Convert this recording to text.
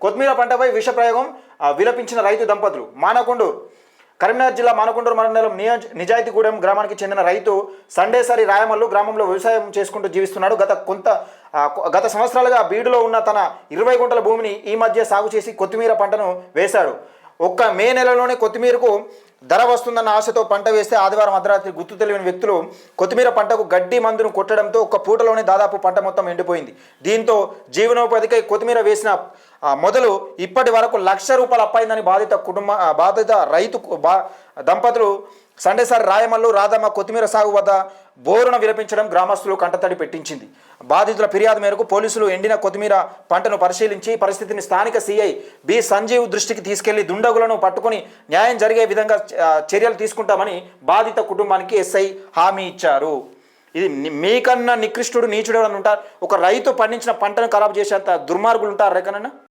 కొత్తిమీర పంటపై విష ప్రయోగం విలపించిన రైతు దంపతులు. మానకొండూరు కరీంనగర్ జిల్లా మానకొండూరు మండలం నిజాయితీగూడెం గ్రామానికి చెందిన రైతు సండేసరి రాయమల్లు గ్రామంలో వ్యవసాయం చేసుకుంటూ జీవిస్తున్నాడు. గత సంవత్సరాలుగా బీడులో ఉన్న తన 20 గుంటల భూమిని ఈ మధ్య సాగు చేసి కొత్తిమీర పంటను వేశాడు. ఒక్క మే నెలలోనే కొత్తిమీరకు ధర వస్తుందన్న ఆశతో పంట వేస్తే ఆదివారం అర్ధరాత్రి గుర్తు తెలియని వ్యక్తులు కొత్తిమీర పంటకు గడ్డి మందును కొట్టడంతో ఒక్క పూటలోనే దాదాపు పంట మొత్తం ఎండిపోయింది. దీంతో జీవనోపాధికై కొత్తిమీర వేసిన మొదలు ఇప్పటి వరకు ₹1,00,000 అప్పైందని బాధిత రైతు దంపతులు సండేసారి రాయమల్లు రాధమ్మ కొత్తిమీర సాగు వద్ద బోరున విలపించడం గ్రామస్తులు కంటతడి పెట్టించింది. బాధితుల ఫిర్యాదు మేరకు పోలీసులు ఎండిన కొత్తిమీర పంటను పరిశీలించి పరిస్థితిని స్థానిక సిఐ బి సంజీవ్ దృష్టికి తీసుకెళ్లి దుండగులను పట్టుకుని న్యాయం జరిగే విధంగా చర్యలు తీసుకుంటామని బాధిత కుటుంబానికి ఎస్ఐ హామీ ఇచ్చారు. ఇది మీకన్నా నికృష్టుడు నీచుడు అని ఉంటారు. ఒక రైతు పండించిన పంటను ఖరాబు చేసేంత దుర్మార్గులు ఉంటారు రేకనన్నా.